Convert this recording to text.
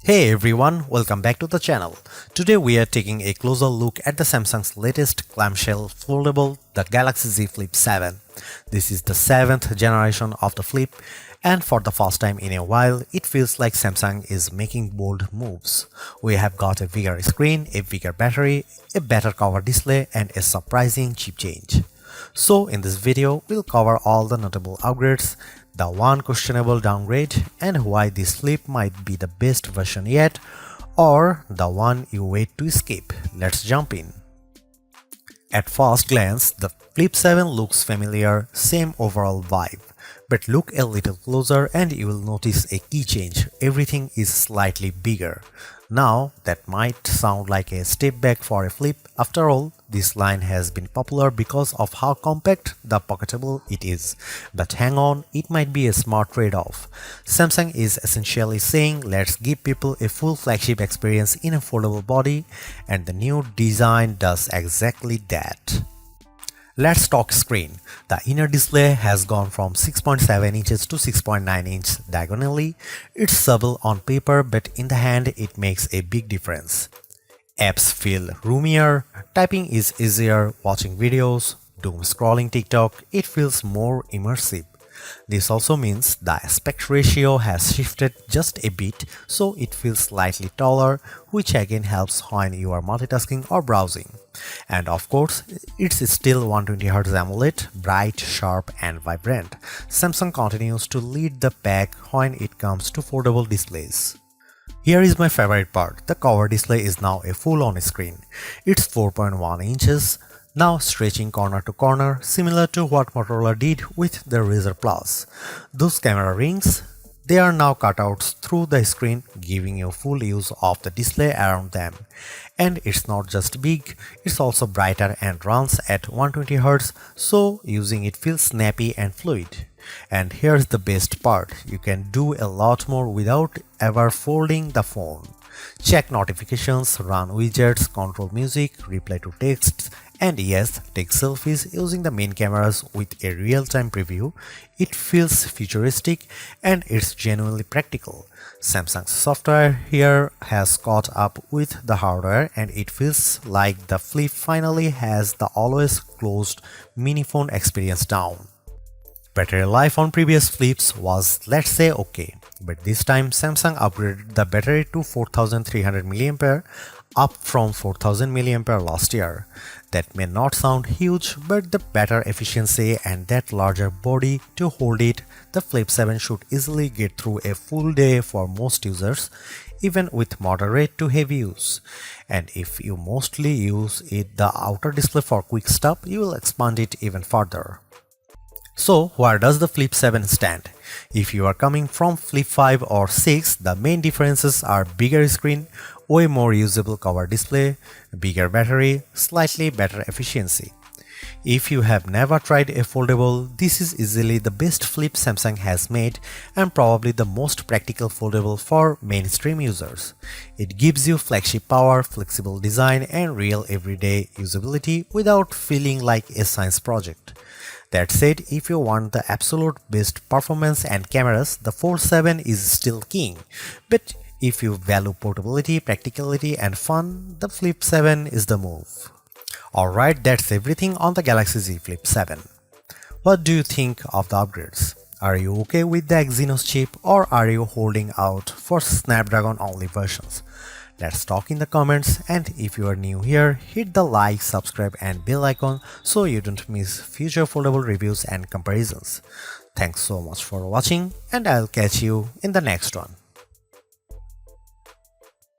Hey everyone, welcome back to the channel. Today we are taking a closer look at the Samsung's latest clamshell foldable, the Galaxy Z Flip 7. This is the 7th generation of the Flip, and for the first time in a while, it feels like Samsung is making bold moves. We have got a bigger screen, a bigger battery, a better cover display, and a surprising chip change. So in this video, we'll cover all the notable upgrades, the one questionable downgrade, and why this flip might be the best version yet, or the one you wait to escape. Let's jump in. At first glance, the Flip 7 looks familiar, same overall vibe. But look a little closer and you will notice a key change. Everything is slightly bigger. Now, that might sound like a step back for a Flip. After all, this line has been popular because of how compact the pocketable it is. But hang on, it might be a smart trade-off. Samsung is essentially saying, let's give people a full flagship experience in a foldable body, and the new design does exactly that. Let's talk screen. The inner display has gone from 6.7 inches to 6.9 inches diagonally. It's subtle on paper, but in the hand it makes a big difference. Apps feel roomier, typing is easier, watching videos, doom scrolling TikTok, it feels more immersive. This also means the aspect ratio has shifted just a bit, so it feels slightly taller, which again helps when you are multitasking or browsing. And of course, it's still 120Hz AMOLED, bright, sharp and vibrant. Samsung continues to lead the pack when it comes to foldable displays. Here is my favorite part, the cover display is now a full-on screen. It's 4.1 inches, now stretching corner to corner, similar to what Motorola did with the Razr Plus. Those camera rings, they are now cutouts through the screen, giving you full use of the display around them. And it's not just big, it's also brighter and runs at 120Hz, so using it feels snappy and fluid. And here's the best part, you can do a lot more without ever folding the phone. Check notifications, run widgets, control music, reply to texts, and yes, take selfies using the main cameras with a real-time preview. It feels futuristic and it's genuinely practical. Samsung's software here has caught up with the hardware and it feels like the Flip finally has the always closed mini phone experience down. Battery life on previous Flips was, let's say, okay, but this time Samsung upgraded the battery to 4300 mAh, up from 4000 mAh last year. That may not sound huge, but the better efficiency and that larger body to hold it, the Flip 7 should easily get through a full day for most users, even with moderate to heavy use. And if you mostly use the outer display for quick stuff, you will expand it even further. So, where does the Flip 7 stand? If you are coming from Flip 5 or 6, the main differences are bigger screen, way more usable cover display, bigger battery, slightly better efficiency. If you have never tried a foldable, this is easily the best Flip Samsung has made and probably the most practical foldable for mainstream users. It gives you flagship power, flexible design and real everyday usability without feeling like a science project. That said, if you want the absolute best performance and cameras, the Fold 7 is still king. But if you value portability, practicality and fun, the Flip 7 is the move. Alright, that's everything on the Galaxy Z Flip 7. What do you think of the upgrades? Are you okay with the Exynos chip or are you holding out for Snapdragon only versions? Let's talk in the comments, and if you are new here, hit the like, subscribe and bell icon so you don't miss future foldable reviews and comparisons. Thanks so much for watching and I'll catch you in the next one.